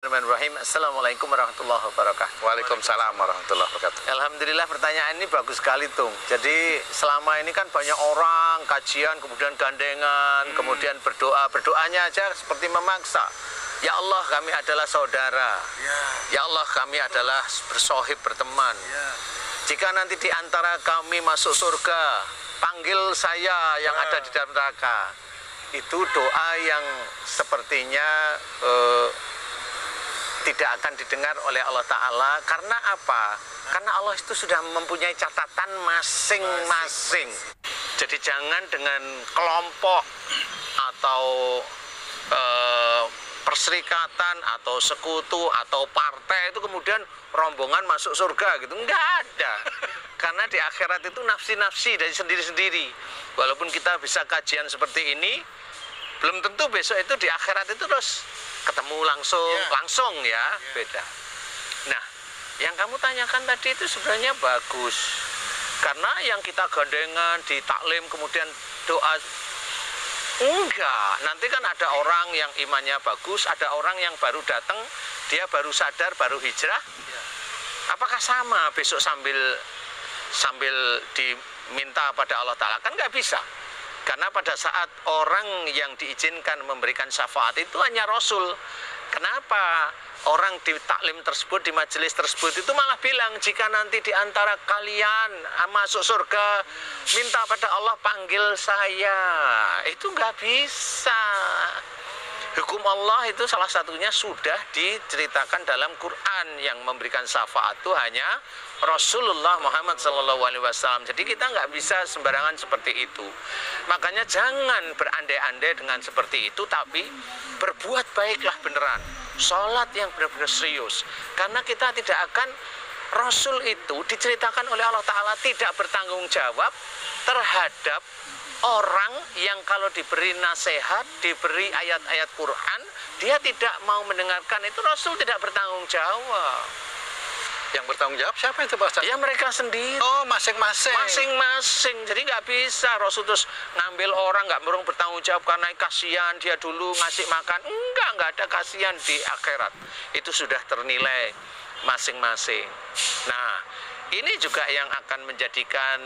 Bismillahirrahmanirrahim. Assalamualaikum warahmatullahi wabarakatuh. Waalaikumsalam warahmatullahi wabarakatuh. Alhamdulillah, pertanyaan ini bagus sekali, Tung. Jadi selama ini kan banyak orang kajian, kemudian gandengan, kemudian berdoanya aja seperti memaksa. Ya Allah, kami adalah saudara. Ya Allah, kami adalah bersohib, berteman. Jika nanti di antara kami masuk surga, panggil saya yang ada di dalam neraka. Itu doa yang sepertinya tidak akan didengar oleh Allah Ta'ala. Karena apa? Karena Allah itu sudah mempunyai catatan masing-masing. Jadi jangan dengan kelompok atau perserikatan atau sekutu atau partai itu kemudian rombongan masuk surga gitu. Enggak ada. Karena di akhirat itu nafsi-nafsi dari sendiri-sendiri. Walaupun kita bisa kajian seperti ini, belum tentu besok itu di akhirat itu terus ketemu langsung ya, beda. Nah, yang kamu tanyakan tadi itu sebenarnya bagus. Karena yang kita gandengan di taklim kemudian doa, enggak. Nanti kan ada orang yang imannya bagus, ada orang yang baru datang, dia baru sadar, baru hijrah. Apakah sama besok sambil diminta pada Allah Ta'ala? Kan nggak bisa. Karena pada saat orang yang diizinkan memberikan syafaat itu hanya Rasul. Kenapa? Orang di taklim tersebut, di majelis tersebut itu malah bilang, jika nanti di antara kalian masuk surga, minta pada Allah panggil saya. Itu nggak bisa. Hukum Allah itu salah satunya sudah diceritakan dalam Quran. Yang memberikan syafaat itu hanya Rasulullah Muhammad SAW. Jadi kita nggak bisa sembarangan seperti itu. Makanya jangan berandai-andai dengan seperti itu, tapi berbuat baiklah beneran. Sholat yang benar-benar serius. Karena kita tidak akan, Rasul itu diceritakan oleh Allah Ta'ala tidak bertanggung jawab terhadap orang yang kalau diberi nasihat, diberi ayat-ayat Quran, dia tidak mau mendengarkan, itu Rasul tidak bertanggung jawab. Yang bertanggung jawab siapa itu, Pak Ustaz? Ya mereka sendiri. Oh, masing-masing. Masing-masing. Jadi nggak bisa Rasul terus ngambil orang, nggak merung bertanggung jawab karena kasihan dia dulu ngasih makan. Nggak ada kasihan di akhirat. Itu sudah ternilai masing-masing. Nah, ini juga yang akan menjadikan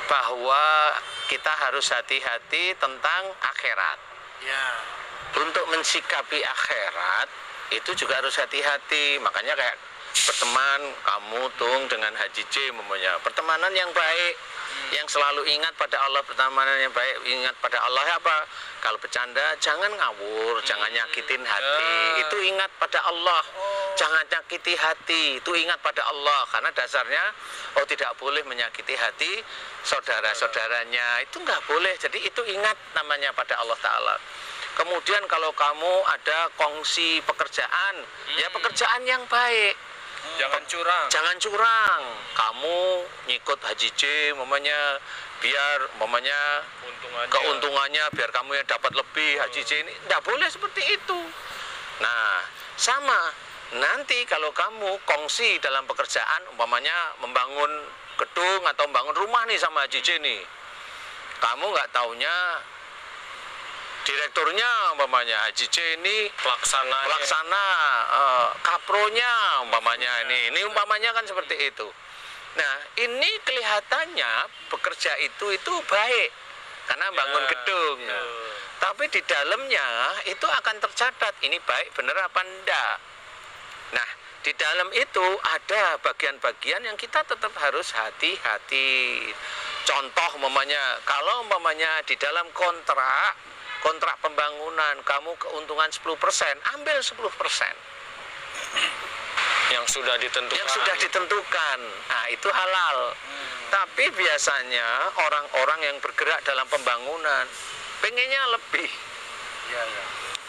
bahwa kita harus hati-hati tentang akhirat. Untuk mensikapi akhirat itu juga harus hati-hati. Makanya kayak berteman kamu Tung dengan Haji J mempunyai pertemanan yang baik, yang selalu ingat pada Allah. Pertemanan yang baik, ingat pada Allah apa? Kalau bercanda jangan ngawur, jangan nyakitin hati. Itu ingat pada Allah. Jangan nyakiti hati, itu ingat pada Allah. Karena dasarnya tidak boleh menyakiti hati saudara-saudaranya. Itu nggak boleh. Jadi itu ingat namanya pada Allah Ta'ala. Kemudian kalau kamu ada kongsi pekerjaan, ya pekerjaan yang baik. Jangan curang. Jangan curang. Kamu ngikut Haji J, biar keuntungannya biar kamu yang dapat lebih. Haji J ini tidak boleh seperti itu. Nah, sama. Nanti kalau kamu kongsi dalam pekerjaan, umpamanya membangun gedung atau membangun rumah nih sama Haji J nih, kamu nggak taunya direkturnya umpamanya Haji J ini pelaksana kapronya umpamanya ini umpamanya kan seperti itu. Nah, ini kelihatannya bekerja itu baik karena bangun gedung. Tapi di dalamnya itu akan tercatat ini baik bener apa enggak. Nah, di dalam itu ada bagian-bagian yang kita tetap harus hati-hati. Contoh umpamanya, kalau umpamanya di dalam kontrak pembangunan kamu keuntungan 10%, ambil 10%. Yang sudah ditentukan. Nah, itu halal. Tapi biasanya orang-orang yang bergerak dalam pembangunan pengennya lebih.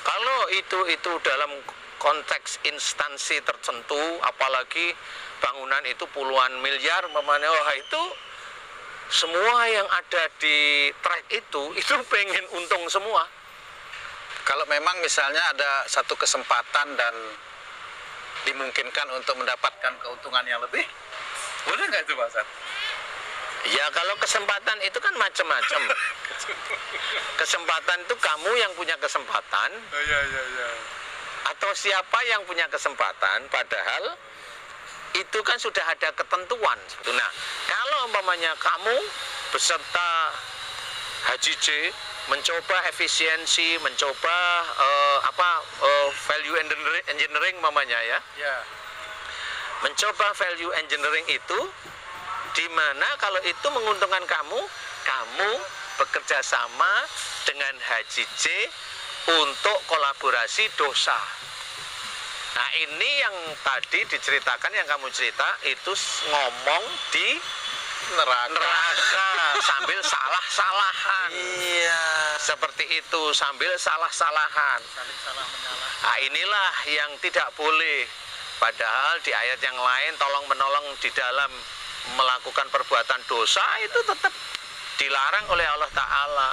Kalau itu dalam konteks instansi tertentu, apalagi bangunan itu puluhan miliar, itu semua yang ada di track itu pengen untung semua. Kalau memang misalnya ada satu kesempatan dan dimungkinkan untuk mendapatkan keuntungan yang lebih, boleh nggak itu, Pak Ustaz? Ya kalau kesempatan itu kan macam-macam. Kesempatan itu kamu yang punya kesempatan. Barang siapa yang punya kesempatan, padahal itu kan sudah ada ketentuan. Nah, kalau umpamanya kamu beserta Haji J mencoba efisiensi, mencoba value engineering umpamanya ya. Ya. Mencoba value engineering itu, di mana kalau itu menguntungkan kamu, kamu bekerja sama dengan Haji J untuk kolaborasi dosa. Nah, ini yang tadi diceritakan, yang kamu cerita itu ngomong di neraka sambil salah-salahan. Iya. Seperti itu, sambil salah-salahan. Saling salah menyalah. Nah, inilah yang tidak boleh. Padahal di ayat yang lain tolong menolong di dalam melakukan perbuatan dosa itu tetap dilarang oleh Allah Ta'ala.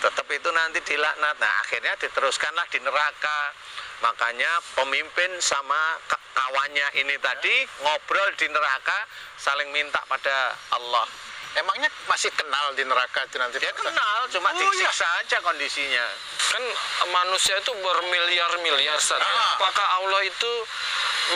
Tetap itu nanti dilaknat. Nah, akhirnya diteruskanlah di neraka. Makanya pemimpin sama kawannya ini tadi ngobrol di neraka, saling minta pada Allah. Emangnya masih kenal di neraka itu nanti? Dia kenal, cuma disiksa aja kondisinya. Kan manusia itu bermiliar-miliar, Ustaz. Apakah Allah itu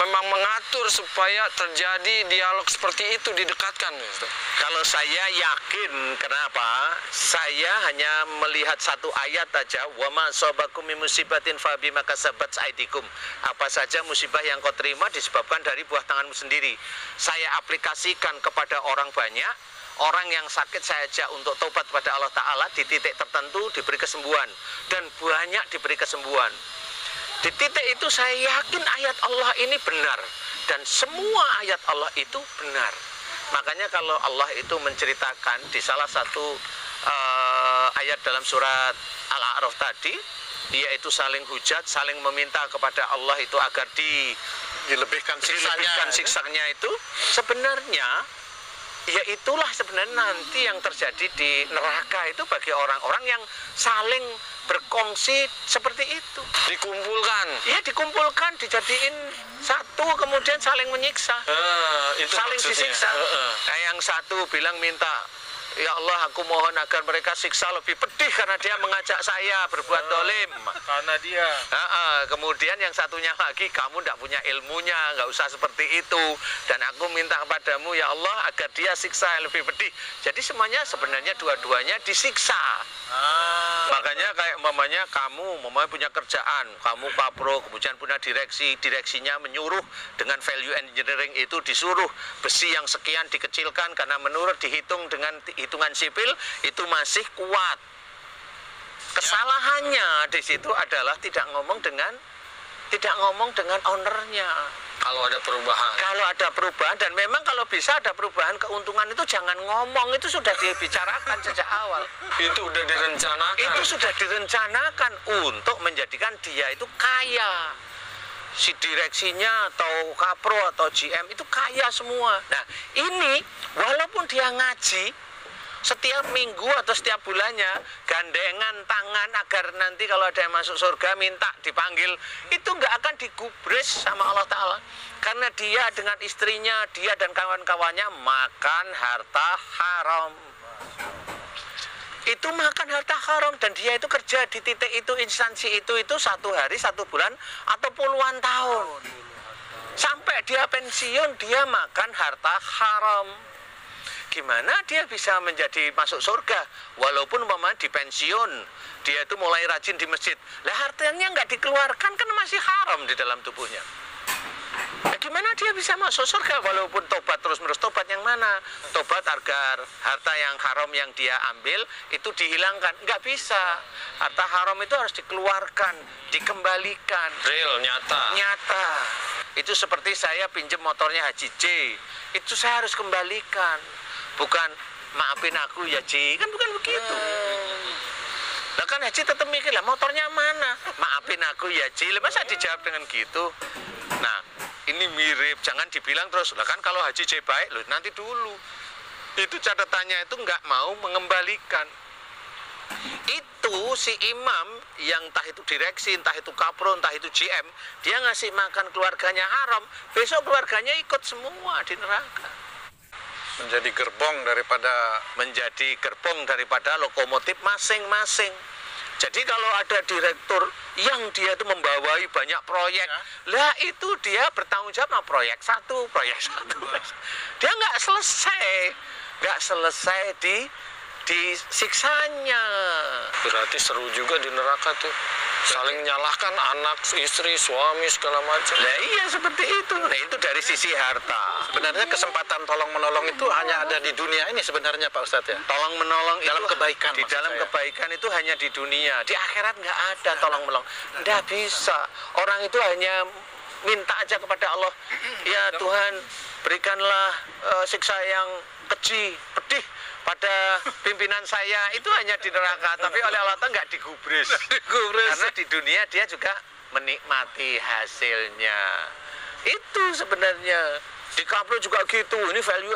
memang mengatur supaya terjadi dialog seperti itu didekatkan, Ustaz? Kalau saya yakin, kenapa? Saya hanya melihat satu ayat saja, wa ma asabakum min musibatin fa bima kasabat aydikum. Apa saja musibah yang kau terima disebabkan dari buah tanganmu sendiri. Saya aplikasikan kepada orang banyak. Orang yang sakit saya ajak untuk tobat pada Allah Ta'ala, di titik tertentu diberi kesembuhan, dan banyak diberi kesembuhan. Di titik itu saya yakin ayat Allah ini benar, dan semua ayat Allah itu benar. Makanya kalau Allah itu menceritakan di salah satu ayat dalam surat Al-A'raf tadi, yaitu saling hujat, saling meminta kepada Allah itu agar dilebihkan siksanya itu, sebenarnya ya itulah sebenarnya nanti yang terjadi di neraka itu bagi orang-orang yang saling berkongsi seperti itu. Dikumpulkan. Ya, dikumpulkan, dijadiin satu, kemudian saling menyiksa. Itu saling maksudnya. disiksa. Nah, yang satu bilang minta, ya Allah, aku mohon agar mereka siksa lebih pedih karena dia mengajak saya berbuat dolim. Karena dia. Kemudian yang satunya lagi, kamu tidak punya ilmunya, nggak usah seperti itu. Dan aku minta kepadamu, ya Allah, agar dia siksa yang lebih pedih. Jadi semuanya sebenarnya dua-duanya disiksa. Makanya kayak umpamanya kamu punya kerjaan, kamu kapro, kemudian punya direksinya menyuruh dengan value engineering itu disuruh besi yang sekian dikecilkan karena menurut dihitung dengan hitungan sipil itu masih kuat. Kesalahannya di situ adalah tidak ngomong dengan ownernya. Kalau ada perubahan. Kalau ada perubahan, dan memang kalau bisa ada perubahan keuntungan itu jangan ngomong, itu sudah dibicarakan sejak awal. Itu udah direncanakan. Itu sudah direncanakan untuk menjadikan dia itu kaya. Si direksinya atau kapro atau GM itu kaya semua. Nah, ini walaupun dia ngaji setiap minggu atau setiap bulannya gandengan tangan agar nanti kalau ada yang masuk surga minta dipanggil, itu nggak akan digubris sama Allah Ta'ala, karena dia dengan istrinya, dia dan kawan-kawannya makan harta haram. Itu makan harta haram, dan dia itu kerja di titik itu, instansi itu 1 hari 1 bulan atau puluhan tahun, sampai dia pensiun dia makan harta haram. Gimana dia bisa menjadi masuk surga walaupun umpamanya di pensiun dia itu mulai rajin di masjid, lah hartanya nggak dikeluarkan kan masih haram di dalam tubuhnya. Nah, gimana dia bisa masuk surga walaupun tobat terus-menerus? Tobat yang mana? Tobat agar harta yang haram yang dia ambil itu dihilangkan. Nggak bisa. Harta haram itu harus dikeluarkan, dikembalikan. Real, Nyata. Itu seperti saya pinjam motornya Haji J, itu saya harus kembalikan. Bukan maafin aku ya Ji, kan bukan begitu. Lah kan Haji tetap mikir, lah motornya mana? Maafin aku ya Ji, masa dijawab dengan gitu? Nah, ini mirip, jangan dibilang terus, lah kan kalau Haji J baik, loh nanti dulu. Itu catatannya itu nggak mau mengembalikan. Itu si imam yang entah itu direksi, entah itu kapro, entah itu GM, dia ngasih makan keluarganya haram, besok keluarganya ikut semua di neraka. Menjadi gerbong daripada lokomotif masing-masing. Jadi kalau ada direktur yang dia itu membawai banyak proyek, lah itu dia bertanggung jawab sama proyek satu. Dia nggak selesai disiksanya. Berarti seru juga di neraka tuh. Saling menyalahkan anak, istri, suami, segala macam. Nah iya seperti itu. Nah itu dari sisi harta. Sebenarnya kesempatan tolong menolong itu hanya ada di dunia ini sebenarnya Pak Ustadz ya. Tolong menolong Dalam itu kebaikan, di maksud dalam saya. kebaikan itu hanya di dunia. Di akhirat nggak ada tolong menolong. Nggak bisa. Orang itu hanya minta aja kepada Allah. Ya Tuhan berikanlah siksa yang keji, pedih pada pimpinan saya. Itu hanya di neraka. Tapi oleh Allah Ta'ala nggak digubris. Karena di dunia dia juga menikmati hasilnya. Itu sebenarnya. Di Kapro juga gitu. Ini value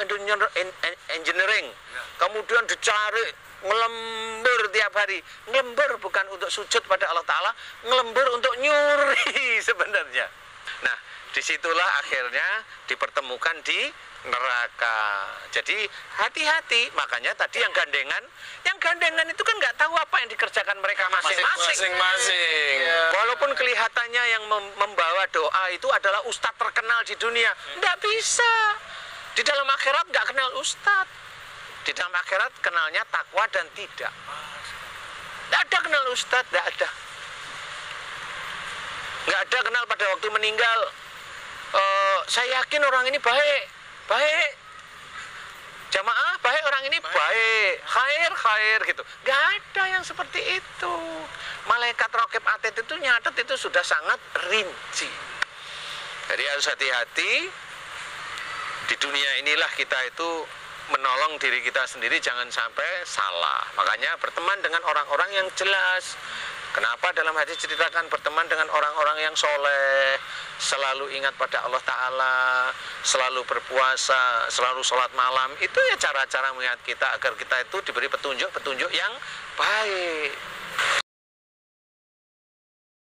engineering. Kemudian dicari ngelembur tiap hari. Ngelembur bukan untuk sujud pada Allah Ta'ala, ngelembur untuk nyuri sebenarnya. Nah, disitulah akhirnya dipertemukan di neraka. Jadi hati-hati. Makanya tadi yang gandengan itu kan nggak tahu apa yang dikerjakan mereka masing-masing. Walaupun kelihatannya yang membawa doa itu adalah ustadz terkenal di dunia, nggak bisa. Di dalam akhirat nggak kenal ustadz. Di dalam akhirat kenalnya takwa dan tidak. Nggak ada kenal ustadz, nggak ada. Nggak ada kenal pada waktu meninggal. Saya yakin orang ini baik. Jamaah baik, orang ini baik, khair gitu. Gak ada yang seperti itu. Malaikat Raqib Atid itu nyatet itu sudah sangat rinci. Jadi harus hati-hati. Di dunia inilah kita itu menolong diri kita sendiri, jangan sampai salah. Makanya berteman dengan orang-orang yang jelas. Kenapa dalam hadis ceritakan berteman dengan orang-orang yang soleh, selalu ingat pada Allah Ta'ala, selalu berpuasa, selalu sholat malam. Itu ya cara-cara mengingat kita agar kita itu diberi petunjuk yang baik.